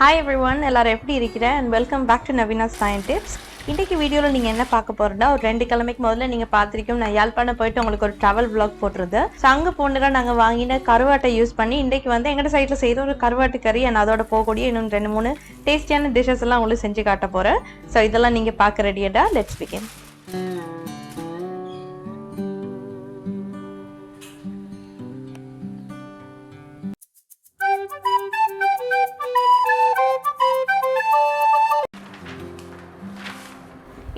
Hi everyone, எல்லாரும் எப்படி இருக்கீங்க and welcome back to Naveena Science Tips. இன்னைக்கு வீடியோல நீங்க என்ன பார்க்க போறீங்கன்னா ஒரு 2 கிழமைக்கு முதல்ல நீங்க பாத்திருக்கீங்க நான் யாழ்ப்பாணம் போயிட்டு உங்களுக்கு ஒரு travel vlog போட்டுருது. சோ அங்க போனதா நாங்க வாங்கின கருவாட்டை யூஸ் பண்ணி இன்னைக்கு வந்து எங்கட சைடுல செய்த ஒரு கருவாட்டு கறி and அதோட போகக்கூடிய இன்னும் 2-3 டேஸ்டியான டிஷஸ் எல்லாம் உங்களுக்கு செஞ்சு காட்ட போறேன். சோ இதெல்லாம் நீங்க பார்க்க ரெடியாடா? Let's begin.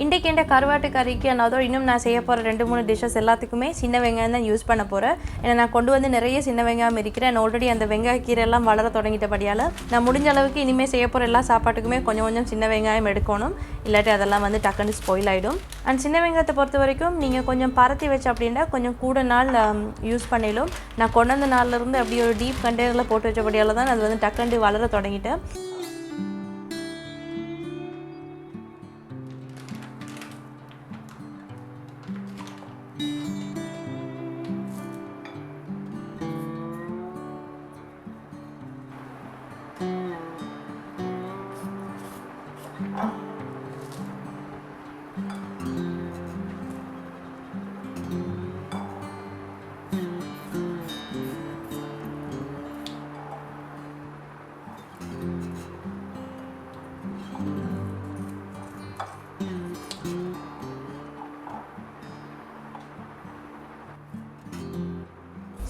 இன்றைக்கு இந்த கருவாட்டு கறிக்கு அதோட இன்னும் நான் செய்ய போகிற 2-3 டிஷ்ஷஸ் எல்லாத்துக்குமே சின்ன வெங்காயம் தான் யூஸ் பண்ண போகிறேன். ஏன்னா நான் கொண்டு வந்து நிறைய சின்ன வெங்காயம் இருக்கிறேன். ஆல்ரெடி அந்த வெங்காய கீரை எல்லாம் வளர தொடங்கிட்டபடியால் நான் முடிஞ்ச அளவுக்கு இனிமேல் செய்ய போகிற எல்லா சாப்பாட்டுக்குமே கொஞ்சம் கொஞ்சம் சின்ன வெங்காயம் எடுக்கணும். இல்லாட்டி அதெல்லாம் வந்து டக்குன்னு ஸ்பாயில் ஆகிடும். அண்ட் சின்ன வெங்காயத்தை பொறுத்த வரைக்கும் நீங்கள் கொஞ்சம் பரத்தி வச்சு அப்படின்னா கொஞ்சம் கூட நாள் யூஸ் பண்ணிடும். நான் கொண்டு வந்த நாள்லேருந்து அப்படி ஒரு டீப் கண்டெய்னரில் போட்டு வச்சபடியால் தான் அது வந்து டக்குன்னு வளர தொடங்கிட்டேன்.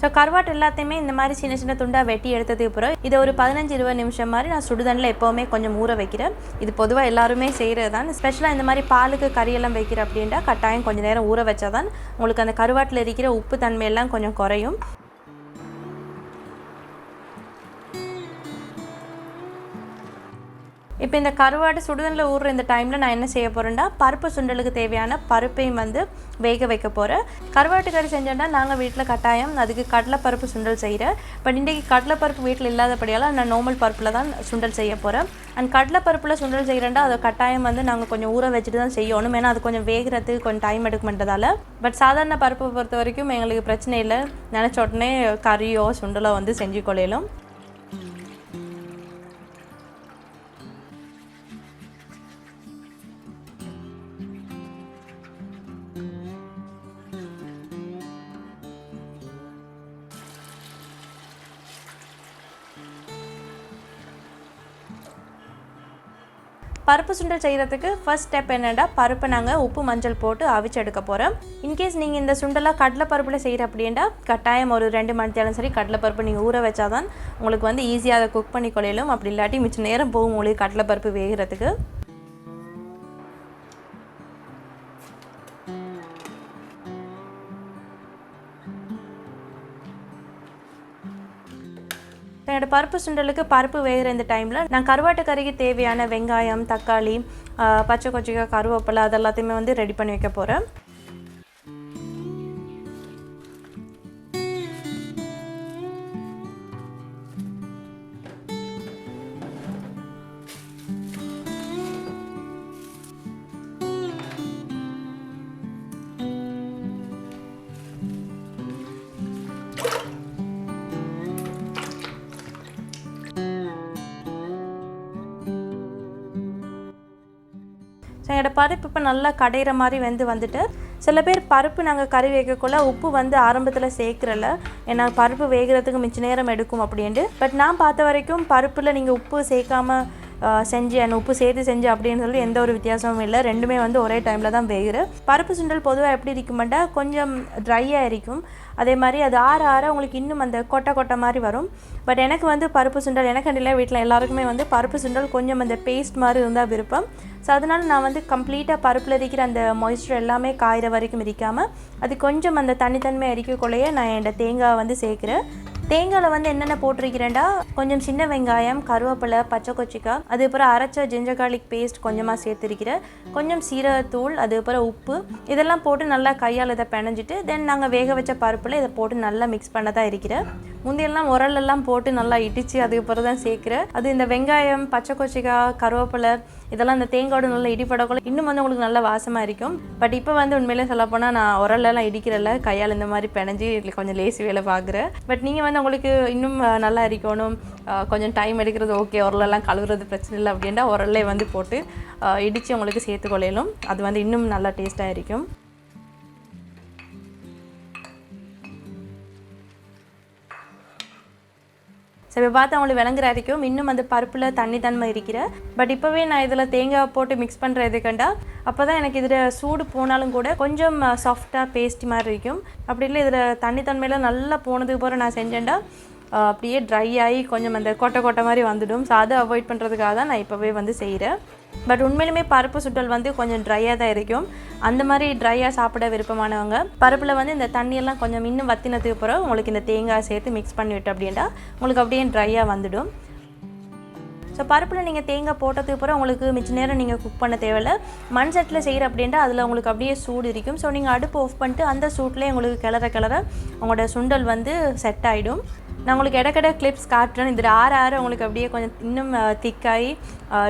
ஸோ கருவாட்டு எல்லாத்தையுமே இந்த மாதிரி சின்ன சின்ன துண்டாக வெட்டி எடுத்ததுக்கு அப்புறம் இதை ஒரு 15-20 நிமிஷம் மாதிரி நான் சுடுதண்ணில் எப்போவுமே கொஞ்சம் ஊற வைக்கிறேன். இது பொதுவாக எல்லாருமே செய்கிறது தான். ஸ்பெஷலாக இந்த மாதிரி பாலுக்கு கறியெல்லாம் வைக்கிற அப்படின்ட்டா கட்டாயம் கொஞ்சம் நேரம் ஊற வச்சா தான் உங்களுக்கு அந்த கருவாட்டில் இருக்கிற உப்பு தன்மையெல்லாம் கொஞ்சம் குறையும். இப்போ இந்த கருவாடு சுடுதண்ணில் ஊறுற இந்த டைமில் நான் என்ன செய்ய போகிறேன்னா பருப்பு சுண்டலுக்கு தேவையான பருப்பையும் வந்து வேக வைக்க போகிறேன். கருவாட்டு கறி செஞ்சோன்னா நாங்கள் வீட்டில் கட்டாயம் அதுக்கு கடலைப்பருப்பு சுண்டல் செய்கிறேன். பட் இன்றைக்கி கடலைப்பருப்பு வீட்டில் இல்லாதபடியால் நான் நார்மல் பருப்பில் தான் சுண்டல் செய்ய போகிறேன். அண்ட் கடலைப்பருப்பில் சுண்டல் செய்கிறேன்டா அதை கட்டாயம் வந்து நாங்கள் கொஞ்சம் ஊற வச்சுட்டு தான் செய்யணும். ஏன்னா அது கொஞ்சம் வேகிறதுக்கு கொஞ்சம் டைம் எடுக்குமென்றதால. பட் சாதாரண பருப்பை பொறுத்த வரைக்கும் எங்களுக்கு பிரச்சனை இல்லை. நினச்ச உடனே கறியோ சுண்டலோ வந்து செஞ்சு கொள்ளையிலும். பருப்பு சுண்டல் செய்கிறதுக்கு ஃபர்ஸ்ட் ஸ்டெப் என்னென்னா பருப்பை நாங்கள் உப்பு மஞ்சள் போட்டு அவிச்சு எடுக்க போகிறோம். இன்கேஸ் நீங்கள் இந்த சுண்டலாக கடலைப்பருப்பில் செய்கிற அப்படின்னா கட்டாயம் ஒரு 2 மணி நேரம் சரி கடலைப்பருப்பு நீங்கள் ஊற வச்சா தான் உங்களுக்கு வந்து ஈஸியாக அதை குக் பண்ணி கொள்ளையிலும். அப்படி இல்லாட்டி மிச்சம் நேரம் போகும் உங்களுக்கு கடலைப்பருப்பு வேகிறதுக்கு. என்னோடய பருப்பு சுண்டலுக்கு பருப்பு வேகிற இந்த டைமில் நான் கருவாட்டு கறிக்கு தேவையான வெங்காயம், தக்காளி, பச்சை கொச்சிக்காய், கருவேப்பிலை அதெல்லாத்தையுமே வந்து ரெடி பண்ணி வைக்க போகிறேன். ஸோ என்னோட பருப்பு இப்போ நல்லா கடையிற மாதிரி வந்துட்டு சில பேர் பருப்பு நாங்கள் கறி வைக்கக்குள்ள உப்பு வந்து ஆரம்பத்தில் சேர்க்குறல. ஏன்னா பருப்பு வேகிறதுக்கு மிச்ச நேரம் எடுக்கும் அப்படின்ட்டு. பட் நான் பார்த்த வரைக்கும் பருப்பில் நீங்கள் உப்பு சேர்க்காம செஞ்சு உப்பு சேர்த்து செஞ்சு அப்படின்னு சொல்லி எந்த ஒரு வித்தியாசமும் இல்லை. ரெண்டுமே வந்து ஒரே டைமில் தான் வேகுது. பருப்பு சுண்டல் பொதுவாக எப்படி இருக்குமெண்டா கொஞ்சம் ட்ரையாக இருக்கும். அதே மாதிரி அது ஆற உங்களுக்கு இன்னும் அந்த கொட்டை மாதிரி வரும். பட் எனக்கு வந்து பருப்பு சுண்டல் எனக்கு இல்லை வீட்டில் எல்லாருக்குமே வந்து பருப்பு சுண்டல் கொஞ்சம் அந்த பேஸ்ட் மாதிரி இருந்தால் விருப்பம். ஸோ அதனால் நான் வந்து கம்ப்ளீட்டாக பருப்பில் இருக்கிற அந்த மாய்ஸ்சர் எல்லாமே காயிற வரைக்கும் இருக்காமல் அது கொஞ்சம் அந்த தனித்தன்மை அரிக்கக்குள்ளேயே நான் என்னோட தேங்காய் வந்து சேர்க்குறேன். தேங்காயில் வந்து என்னென்ன போட்டிருக்கிறேன்டா கொஞ்சம் சின்ன வெங்காயம், கருவேப்பிலை, பச்சை கொச்சிக்காய், அதுக்கப்புறம் அரைச்ச ஜிஞ்சர் கார்லிக் பேஸ்ட் கொஞ்சமாக சேர்த்துருக்கிறேன். கொஞ்சம் சீரகத்தூள், அதுக்கப்புறம் உப்பு இதெல்லாம் போட்டு நல்லா கையால் இதை பிணைஞ்சிட்டு தென் நாங்கள் வேக வச்ச பருப்பில் இதை போட்டு நல்லா மிக்ஸ் பண்ண தான் இருக்கிறேன். முந்தையெல்லாம் உரலெல்லாம் போட்டு நல்லா இடித்து அதுக்கப்புறம் தான் சேர்க்குறேன். அது இந்த வெங்காயம், பச்சை கொச்சிக்காய், கருவேப்பிலை இதெல்லாம் அந்த தேங்காயோட நல்லா இடிப்படக்குள்ள இன்னும் வந்து உங்களுக்கு நல்ல வாசமாக இருக்கும். பட் இப்போ வந்து உண்மையிலே சொல்லப்போனால் நான் உரலெல்லாம் இடிக்கிறல, கையால் இந்த மாதிரி பிணைஞ்சி கொஞ்சம் லேசி வேலை பார்க்குறேன். பட் நீங்கள் வந்து உங்களுக்கு இன்னும் நல்லா இருக்கணும், கொஞ்சம் டைம் எடுக்கிறது ஓகே, உரலெல்லாம் கழுவுறது பிரச்சனை இல்லை அப்படின்னா உரல்லே வந்து போட்டு இடித்து உங்களுக்கு சேர்த்துக்கொள்ளையிலும். அது வந்து இன்னும் நல்லா டேஸ்ட்டாக இருக்கும். ஸோ இப்போ பார்த்து அவங்களுக்கு விளங்குற வரைக்கும் இன்னும் அந்த பருப்பில் தண்ணி தன்மை இருக்கிற. பட் இப்போவே நான் இதில் தேங்காய் போட்டு மிக்ஸ் பண்ணுற இதுக்கண்டா அப்போ தான் எனக்கு இதில் சூடு போனாலும் கூட கொஞ்சம் சாஃப்டாக பேஸ்ட் மாதிரி இருக்கும். அப்படி இல்லை இதில் தண்ணி தன்மையில் நல்லா போனதுக்கு போகிற நான் செஞ்சேன்டா அப்படியே ட்ரை ஆகி கொஞ்சம் அந்த கொட்டை மாதிரி வந்துடும். ஸோ அதை அவாய்ட் பண்ணுறதுக்காக தான் நான் இப்போவே வந்து செய்கிறேன். பட் உண்மையிலுமே பருப்பு சுண்டல் வந்து கொஞ்சம் ட்ரையாக தான் இருக்கும். அந்த மாதிரி ட்ரையாக சாப்பிட விருப்பமானவங்க பருப்பில் வந்து இந்த தண்ணியெல்லாம் கொஞ்சம் இன்னும் வத்தினதுக்கு பிறகு உங்களுக்கு இந்த தேங்காய் சேர்த்து மிக்ஸ் பண்ணிவிட்டு அப்படின்னா உங்களுக்கு அப்படியே ட்ரையாக வந்துடும். ஸோ பருப்பில் நீங்கள் தேங்காய் போட்டதுக்கு பிறகு உங்களுக்கு மிச்ச நேரம் நீங்கள் குக் பண்ண தேவையில்லை. மண் சட்டில் செய்கிற அப்படின்ட்டு அதில் உங்களுக்கு அப்படியே சூடு இருக்கும். ஸோ நீங்கள் அடுப்பு ஆஃப் பண்ணிட்டு அந்த சூட்லேயே உங்களுக்கு கிளற உங்களோட சுண்டல் வந்து செட் ஆகிடும். நான் உங்களுக்கு இடக்கட கிளிப்ஸ் காட்டுறேன். இதில் ஆற உங்களுக்கு அப்படியே கொஞ்சம் இன்னும் திக்காகி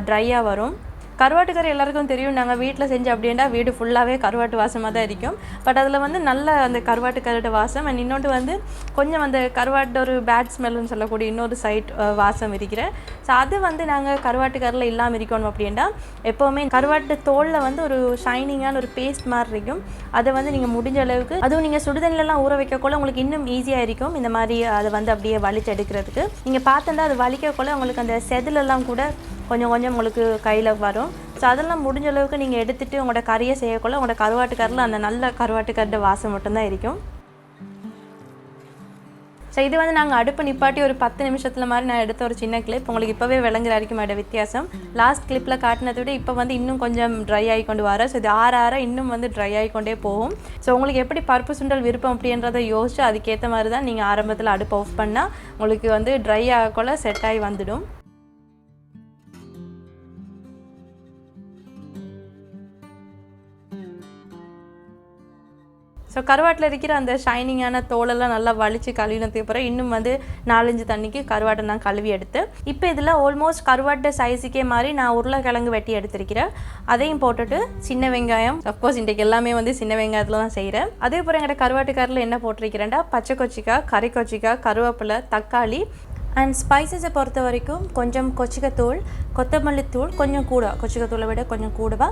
ட்ரையாக வரும். கருவாட்டு கறி எல்லாருக்கும் தெரியும், நாங்கள் வீட்டில் செஞ்சு அப்படின்னா வீடு ஃபுல்லாகவே கருவாட்டு வாசமாக தான் இருக்கும். பட் அதில் வந்து நல்ல அந்த கருவாட்டு கருவாட்டு வாசம் அண்ட் இன்னொன்று வந்து கொஞ்சம் அந்த கருவாட்டு ஒரு பேட் ஸ்மெல்லுன்னு சொல்லக்கூடிய இன்னொரு சைட் வாசம் இருக்கிற. ஸோ அது வந்து நாங்கள் கருவாட்டு கறியில் இல்லாமல் இருக்கணும் அப்படின்னா எப்போவுமே கருவாட்டு தோலில் வந்து ஒரு ஷைனிங்கான ஒரு பேஸ்ட் மாதிரி இருக்கும். அதை வந்து நீங்கள் முடிஞ்ச அளவுக்கு அதுவும் நீங்கள் சுடுதண்ணிலலாம் ஊற வைக்கக்குள்ள உங்களுக்கு இன்னும் ஈஸியாக இருக்கும். இந்த மாதிரி அதை வந்து அப்படியே வலிச்சு எடுக்கிறதுக்கு நீங்கள் பார்த்தா அது வலிக்கக்குள்ள உங்களுக்கு அந்த செதிலெல்லாம் கூட கொஞ்சம் உங்களுக்கு கையில் வரும். ஸோ அதெல்லாம் முடிஞ்ச அளவுக்கு நீங்கள் எடுத்துகிட்டு உங்களோட கறியை செய்யக்குள்ள உங்களோட கருவாட்டு கறியில் அந்த நல்ல கருவாட்டு கறியோட வாசம் மட்டும்தான் இருக்கும். ஸோ இது வந்து நாங்கள் அடுப்பு நிப்பாட்டி ஒரு 10 நிமிஷத்தில் மாதிரி நான் எடுத்த ஒரு சின்ன கிளிப். உங்களுக்கு இப்போவே விளங்குற வரைக்கும் அதோட வித்தியாசம். லாஸ்ட் கிளிப்பில் காட்டினதை விட இப்போ வந்து இன்னும் கொஞ்சம் ட்ரை ஆகி கொண்டு வர. ஸோ இது ஆற இன்னும் வந்து ட்ரை ஆகிக்கொண்டே போகும். ஸோ உங்களுக்கு எப்படி பருப்பு சுண்டல் விருப்பம் அப்படின்றத யோசிச்சு அதுக்கேற்ற மாதிரி தான் நீங்கள் ஆரம்பத்தில் அடுப்பு ஆஃப் பண்ணால் உங்களுக்கு வந்து ட்ரை ஆகக்குள்ள செட் ஆகி வந்துடும். ஸோ கருவாட்டில் இருக்கிற அந்த ஷைனிங்கான தோலெல்லாம் நல்லா வலிச்சு கழுவினதுக்கு அப்புறம் இன்னும் வந்து 4-5 தண்ணிக்கு கருவாட்டை நான் கழுவி எடுத்து இப்போ இதில் ஆல்மோஸ்ட் கருவாட்டை சைஸுக்கே மாதிரி நான் உருளைக்கிழங்கு வெட்டி எடுத்திருக்கிறேன். அதையும் போட்டுட்டு சின்ன வெங்காயம், அஃப்கோர்ஸ் இன்றைக்கு எல்லாமே வந்து சின்ன வெங்காயத்தில் தான் செய்கிறேன். அதே போல் எங்கள்கிட்ட கருவாட்டு கறியில் என்ன போட்டிருக்கிறேன்டா பச்சை கொச்சிக்காய், கறி கொச்சிக்காய், கருவேப்பிலை, தக்காளி அண்ட் ஸ்பைசஸை பொறுத்த வரைக்கும் கொஞ்சம் கொச்சிக்கத்தூள், கொத்தமல்லித்தூள் கொஞ்சம் கூட, கொச்சிக்கத்தூளை விட கொஞ்சம் கூடவா,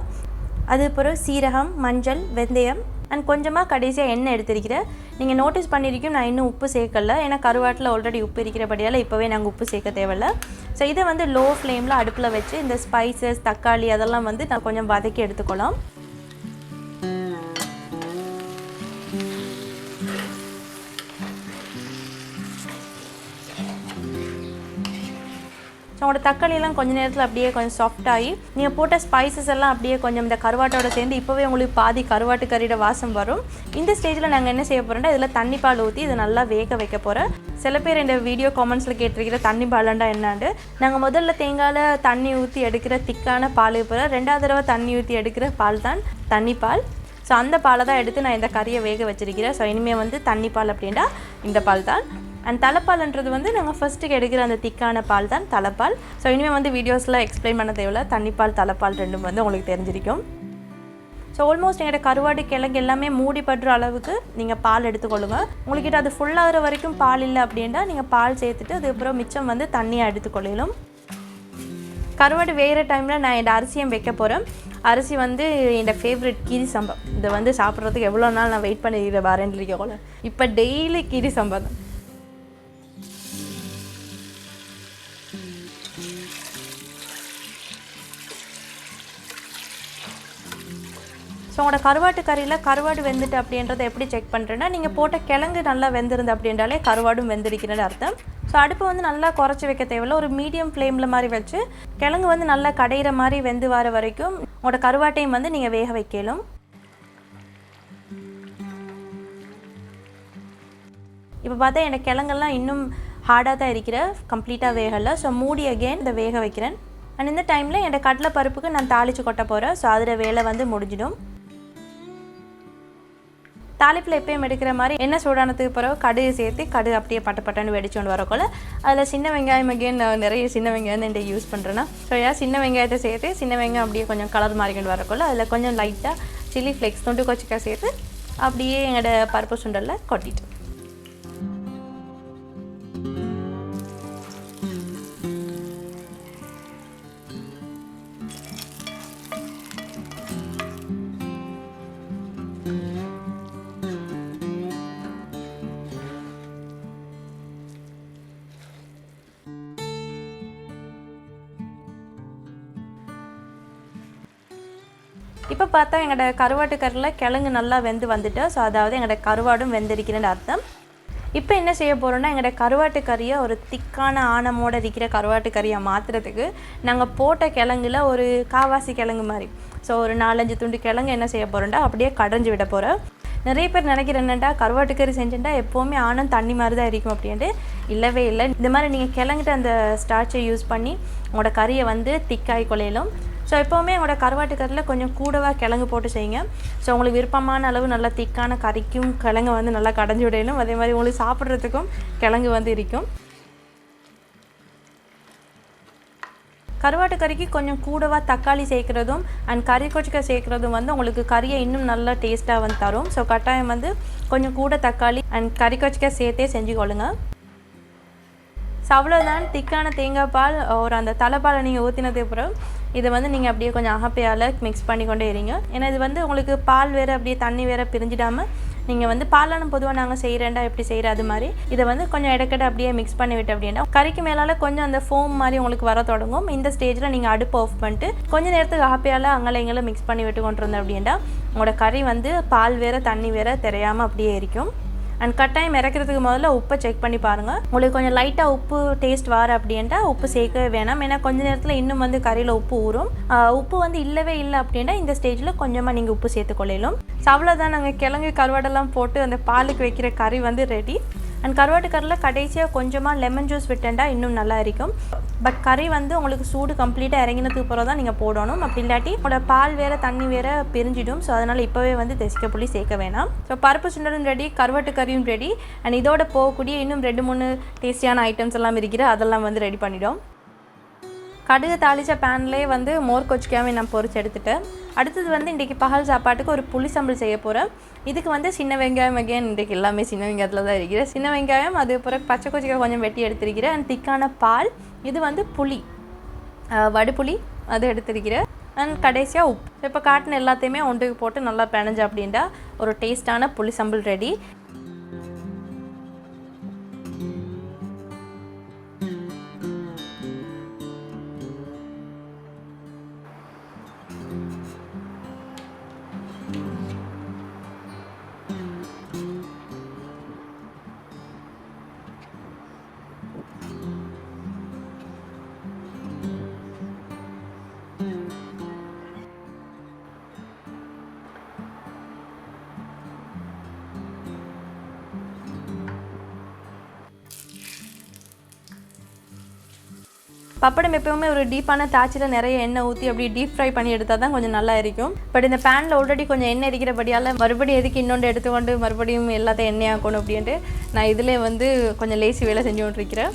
அது பிறகு சீரகம், மஞ்சள், வெந்தயம் அண்ட் கொஞ்சமாக கடைசியாக எண்ணெய் எடுத்திருக்கிறேன். நீங்கள் நோட்டீஸ் பண்ணியிருக்கோம் நான் இன்னும் உப்பு சேர்க்கல, ஏன்னா கருவாட்டில் ஆல்ரெடி உப்பு இருக்கிறபடியால் இப்போவே நாங்கள் உப்பு சேர்க்க தேவையில்லை. ஸோ இதை வந்து லோ ஃப்ளேமில் அடுப்பில் வச்சு இந்த ஸ்பைசஸ், தக்காளி அதெல்லாம் வந்து நான் கொஞ்சம் வதக்கி எடுத்துக்கலாம். ஸோ உங்களோட தக்காளியெல்லாம் கொஞ்சம் நேரத்தில் அப்படியே கொஞ்சம் சாஃப்டாகி நீங்கள் போட்ட ஸ்பைசஸ் எல்லாம் அப்படியே கொஞ்சம் இந்த கருவாட்டோட சேர்ந்து இப்போவே உங்களுக்கு பாதி கருவாட்டு கறியோட வாசம் வரும். இந்த ஸ்டேஜில் நாங்கள் என்ன செய்ய போகிறோம்னா இதில் தண்ணி பால் ஊற்றி இதை நல்லா வேக வைக்க போகிறேன். சில பேர் இந்த வீடியோ காமெண்ட்ஸில் கேட்டிருக்கிற தண்ணி பாலண்டா என்னான்னு. நாங்கள் முதல்ல தேங்காயில் தண்ணி ஊற்றி எடுக்கிற திக்கான பால் போகிற 2வது தடவை தண்ணி ஊற்றி எடுக்கிற பால் தான் தண்ணி பால். ஸோ அந்த பாலை தான் எடுத்து நான் இந்த கறியை வேக வச்சிருக்கிறேன். ஸோ இனிமேல் வந்து தண்ணி பால் அப்படின்னா இந்த பால் தான். அண்ட் தலைப்பால்ன்றது வந்து நாங்கள் ஃபஸ்ட்டுக்கு எடுக்கிற அந்த திக்கான பால் தான் தலைப்பால். ஸோ இனிமேல் வந்து வீடியோஸில் எக்ஸ்பிளைன் பண்ண தேவையில்லை, தண்ணிப்பால் தலைப்பால் ரெண்டும் வந்து உங்களுக்கு தெரிஞ்சிருக்கும். ஸோ ஆல்மோஸ்ட் எங்களோட கருவாடு கிழங்கு எல்லாமே மூடி படுற அளவுக்கு நீங்கள் பால் எடுத்துக்கொள்ளுங்க. உங்கள்கிட்ட அது ஃபுல்லாகிற வரைக்கும் பால் இல்லை அப்படின்னா நீங்கள் பால் சேர்த்துட்டு அதுக்கப்புறம் மிச்சம் வந்து தண்ணியாக எடுத்துக்கொள்ளலும். கருவாடு வேகிற டைமில் நான் என்னோட அரிசியும் வைக்க போகிறேன். அரிசி வந்து என்னோட ஃபேவரட் கீரி சம்பா. இதை வந்து சாப்பிட்றதுக்கு எவ்வளோ நாள் நான் வெயிட் பண்ணிக்கிறேன் வரேன் இருக்கோல. இப்போ டெய்லி கீரி சம்பா தான். ஸோ உங்களோட கருவாட்டு கறியில் கருவாடு வெந்துட்டு அப்படின்றத எப்படி செக் பண்ணுறேன்னா நீங்கள் போட்ட கிழங்கு நல்லா வெந்திருந்து அப்படின்றாலே கருவாடும் வெந்திருக்கிறன்னு அர்த்தம். ஸோ அடுப்பு வந்து நல்லா குறைச்சி வைக்க தேவையில்லை, ஒரு மீடியம் ஃப்ளேமில் மாதிரி வச்சு கிழங்கு வந்து நல்லா கடையிற மாதிரி வெந்து வர வரைக்கும் உங்களோட கருவாட்டையும் வந்து நீங்கள் வேக வைக்கலும். இப்போ பார்த்தா எனக்கு கிழங்கெல்லாம் இன்னும் ஹார்டாக தான் இருக்கிற, கம்ப்ளீட்டாக வேகலை. ஸோ மூடி அகெயின் இதை வேக வைக்கிறேன். அண்ட் இந்த டைமில் என்னோட கடலை பருப்புக்கு நான் தாளித்து கொட்ட போகிறேன். ஸோ அதில் வேலை வந்து முடிஞ்சிடும். தாளிப்பில் எப்பயும் எடுக்கிற மாதிரி எண்ணெய் சூடானதுக்கு பிறகு கடுகு சேர்த்து கடுகு அப்படியே பட்டன்னு வெடிச்சு கொண்டு வரக்குள்ள அதில் சின்ன வெங்காயம் நான் நிறைய சின்ன வெங்காயம் தான் யூஸ் பண்ணுறேன்னா. ஸோ சின்ன வெங்காயத்தை சேர்த்து சின்ன வெங்காயம் அப்படியே கொஞ்சம் கலர் மாறிக்கொண்டு வரக்குள்ள அதில் கொஞ்சம் லைட்டாக சில்லி ஃப்ளேக்ஸ் தொண்டு கொச்சிக்காய் சேர்த்து அப்படியே எங்களோட பருப்பு சுண்டலில் கொட்டிட்டு இப்போ பார்த்தா எங்களோட கருவாட்டு கறியில் கிழங்கு நல்லா வெந்து வந்துட்டு. ஸோ அதாவது எங்களோட கருவாடும் வெந்திருக்கிறேன்னு அர்த்தம். இப்போ என்ன செய்ய போகிறோன்னா எங்களோட கருவாட்டு கறியை ஒரு திக்கான ஆணமோடு இருக்கிற கருவாட்டு கறியை மாற்றுறதுக்கு நாங்கள் போட்ட கிழங்குல ஒரு காவாசி கிழங்கு மாதிரி ஸோ ஒரு 4-5 துண்டு கிழங்கு என்ன செய்ய போகிறோம்டா அப்படியே கடைஞ்சி விட போகிறோம். நிறைய பேர் நினைக்கிறேன் என்னென்னா கருவாட்டு கறி செஞ்சுட்டா எப்போவுமே ஆணம் தண்ணி மாதிரி தான் இருக்கும் அப்படின்ட்டு. இல்லவே இல்லை. இந்த மாதிரி நீங்கள் கிழங்கிட்ட அந்த ஸ்டார்ச்சை யூஸ் பண்ணி உங்களோட கறியை வந்து திக்காய் கொலையிலும். ஸோ எப்போவுமே உங்களோட கருவாட்டு கறியில் கொஞ்சம் கூடவாக கிழங்கு போட்டு செய்யுங்க. ஸோ உங்களுக்கு விருப்பமான அளவு நல்லா திக்கான கறிக்கும் கிழங்கு வந்து நல்லா கடைஞ்சி விடணும். அதே மாதிரி உங்களுக்கு சாப்பிட்றதுக்கும் கிழங்கு வந்து இருக்கும். கருவாட்டு கறிக்கு கொஞ்சம் கூடவாக தக்காளி சேர்க்குறதும் அண்ட் கறி கொச்சிக்காய் சேர்க்குறதும் வந்து உங்களுக்கு கறியை இன்னும் நல்லா டேஸ்ட்டாக வந்து தரும். ஸோ கட்டாயம் வந்து கொஞ்சம் கூட தக்காளி அண்ட் கறி கொச்சிக்காய் சேர்த்தே செஞ்சு கொள்ளுங்க. ஸோ அவ்வளோதான். திக்கான தேங்காய் பால் ஒரு அந்த தலைப்பாலை நீங்கள் ஊற்றினதுக்கு அப்புறம் இதை வந்து நீங்கள் அப்படியே கொஞ்சம் அகப்பையால் மிக்ஸ் பண்ணி கொண்டே இருங்க. ஏன்னா இது வந்து உங்களுக்கு பால் வேறு அப்படியே தண்ணி வேறு பிரிஞ்சிடாமல் நீங்கள் வந்து பாலானம் பொதுவாக நாங்கள் செய்கிறேன்டா எப்படி செய்கிற அது மாதிரி இதை வந்து கொஞ்சம் இடக்கிட்ட அப்படியே மிக்ஸ் பண்ணி விட்டு அப்படின்னா கறிக்கு மேலால் கொஞ்சம் அந்த ஃபோம் மாதிரி உங்களுக்கு வர தொடங்கும். இந்த ஸ்டேஜில் நீங்கள் அடுப்பு ஆஃப் பண்ணிட்டு கொஞ்சம் நேரத்துக்கு அகப்பையால் அங்கே எங்களை மிக்ஸ் பண்ணி விட்டு கொண்டு இருந்தோம் அப்படின்னா உங்களோட கறி வந்து பால் வேறு தண்ணி வேறு தெரியாமல் அப்படியே இருக்கும். அண்ட் கட்டாயம் இறக்கிறதுக்கு முதல்ல உப்பை செக் பண்ணி பாருங்கள். உங்களுக்கு கொஞ்சம் லைட்டாக உப்பு டேஸ்ட் வர அப்படின்ட்டா உப்பு சேர்க்கவே வேணாம். ஏன்னா கொஞ்சம் நேரத்தில் இன்னும் வந்து கறியில் உப்பு ஊறும். உப்பு வந்து இல்லவே இல்லை அப்படின்னா இந்த ஸ்டேஜில் கொஞ்சமாக நீங்கள் உப்பு சேர்த்துக்கொள்ளலும். ஸோ அவ்வளோதான். நாங்கள் கிழங்கு கருவாடெல்லாம் போட்டு அந்த பாலுக்கு வைக்கிற கறி வந்து ரெடி. அண்ட் கருவாட்டு கறியில் கடைசியாக கொஞ்சமாக லெமன் ஜூஸ் விட்டேன்டா இன்னும் நல்லா இருக்கும். பட் கறி வந்து உங்களுக்கு சூடு கம்ப்ளீட்டாக இறங்கினதுக்கு பிறகு தான் நீங்கள் போடணும். அப்படி இல்லாட்டி உங்களோட பால் வேறு தண்ணி வேறு பிரிஞ்சிடும். ஸோ அதனால் இப்போவே வந்து தெசிக்க புளி சேர்க்க வேணாம். ஸோ பருப்பு சுண்டலும் ரெடி, கருவாட்டு கறியும் ரெடி. அண்ட் இதோட போகக்கூடிய இன்னும் 2-3 டேஸ்டியான ஐட்டம்ஸ் எல்லாம் இருக்கிற அதெல்லாம் வந்து ரெடி பண்ணிவிடும். கடுகு தாளித்த பேன்லேயே வந்து மோர் கொச்சிக்காவே நான் பொரிச்சு எடுத்துட்டேன். அடுத்தது வந்து இன்றைக்கி பகல் சாப்பாட்டுக்கு ஒரு புளி சம்பல் செய்ய போகிறேன். இதுக்கு வந்து சின்ன வெங்காயம் இன்றைக்கி எல்லாமே சின்ன வெங்காயத்தில் தான் இருக்கிறேன். சின்ன வெங்காயம் அது பிறகு பச்சை கொச்சிக்காய் கொஞ்சம் வெட்டி எடுத்திருக்கிறேன். அண்ட் திக்கான பால், இது வந்து புளி வடுப்புளி அது எடுத்திருக்கிறேன். அண்ட் கடைசியாக உப்பு. இப்போ காட்டின எல்லாத்தையுமே ஒன்றுக்கு போட்டு நல்லா பிணைஞ்சு அப்படின்ட்டா ஒரு டேஸ்டான புளி சம்பல் ரெடி. பப்படம் எப்பவுமே ஒரு டீப்பான தாச்சியில் நிறைய எண்ணெய் ஊற்றி அப்படி டீப் ஃப்ரை பண்ணி எடுத்தால் தான் கொஞ்சம் நல்லா இருக்கும். பட் இந்த பேனில் ஆல்ரெடி கொஞ்சம் எண்ணெய் இருக்கிறபடியால் மறுபடியும் எதுக்கு இன்னொன்று எடுத்துக்கொண்டு மறுபடியும் எல்லாத்தையும் எண்ணெய் ஆக்கணும் அப்படின்ட்டு நான் இதில் வந்து கொஞ்சம் லேசி வேலை செஞ்சு கொண்டிருக்கிறேன்.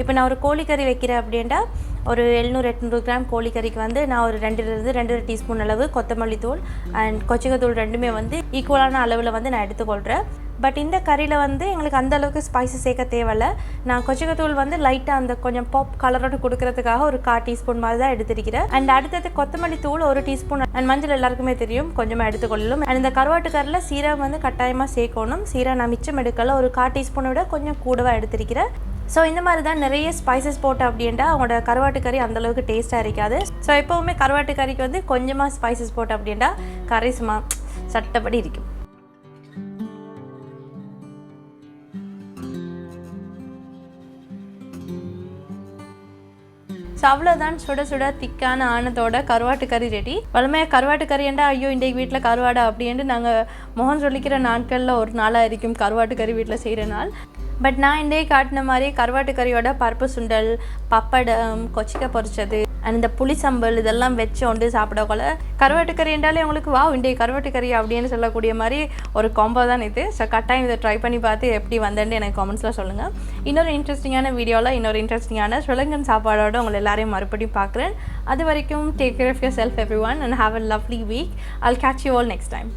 இப்போ நான் ஒரு கோழிக்கறி வைக்கிறேன் அப்படின்ட்டா ஒரு 700-800 கிராம் கோழிக்கறிக்கு வந்து நான் ஒரு 2 டீஸ்பூன் அளவு கொத்தமல்லி தூள் அண்ட் கொச்சிக்காய் தூள் ரெண்டுமே வந்து ஈக்குவலான அளவில் வந்து நான் எடுத்துக்கொள்கிறேன். பட் இந்த கறியில் வந்து எங்களுக்கு அந்த அளவுக்கு ஸ்பைசஸ் சேர்க்க தேவையில்ல. நான் கொச்சிக்காய் தூள் வந்து லைட்டாக அந்த கொஞ்சம் பாப் கலரோடு கொடுக்கறதுக்காக ஒரு 1/4 டீஸ்பூன் மாதிரி தான் எடுத்திருக்கிறேன். அண்ட் அடுத்தது கொத்தமல்லி தூள் 1 டீஸ்பூன் அண்ட் மஞ்சள் எல்லாருக்குமே தெரியும் கொஞ்சமாக எடுத்துக்கொள்ளலும். அண்ட் இந்த கருவாட்டு கறியில் சீரகம் வந்து கட்டாயமாக சேர்க்கணும். சீரகம் நான் மிச்சம் எடுக்கல, ஒரு 1/4 டீஸ்பூனை விட கொஞ்சம் கூடவாக எடுத்திருக்கிறேன். ஸோ இந்த மாதிரி தான் நிறைய ஸ்பைசஸ் போட்டு அப்படின்ட்டா அவங்களோட கருவாட்டு கறி அந்தளவுக்கு டேஸ்ட்டாக இருக்காது. ஸோ எப்போவுமே கருவாட்டு கறிக்கு வந்து கொஞ்சமாக ஸ்பைசஸ் போட்டு அப்படின்ட்டா கறி சும்மா சட்டப்படி இருக்கும். ஸோ அவ்வளோதான், சுட சுட திக்கான ஆனத்தோட கருவாட்டு கறி ரெடி. வளமையாக கருவாட்டு கறியண்டா ஐயோ இன்றைக்கு வீட்டில் கருவாடா அப்படின்ட்டு நாங்கள் முகம் சொல்லிக்கிற நாட்களில் ஒரு நாளாக இருக்கும் கருவாட்டு கறி வீட்டில் செய்கிற நாள். பட் நான் இன்றைக்கு காட்டின மாதிரி கருவாட்டு கறியோட பருப்பு சுண்டல், பப்படம், கொச்சிக்காய் பொரிச்சது அண்ட் இந்த புளி சம்பல் இதெல்லாம் வச்சு ஒன்று சாப்பிடக்குள்ள கருவாட்டு கறி என்றாலே உங்களுக்கு வா இன்றைக்கு கருவாட்டு கறி அப்படின்னு சொல்லக்கூடிய மாதிரி ஒரு காம்போ தான் இது. ஸோ கட்டாயம் இதை ட்ரை பண்ணி பார்த்து எப்படி வந்தேன்னு எனக்கு காமெண்ட்ஸில் சொல்லுங்கள். இன்னொரு இன்ட்ரெஸ்டிங்கான வீடியோவில் இன்னொரு இன்ட்ரெஸ்டிங்கான ஸ்ரீலங்கன் சாப்பாடோடு உங்களை எல்லாரையும் மறுபடியும் பார்க்குறேன். அது வரைக்கும் take care of yourself everyone and have a lovely week. I'll catch you all next time.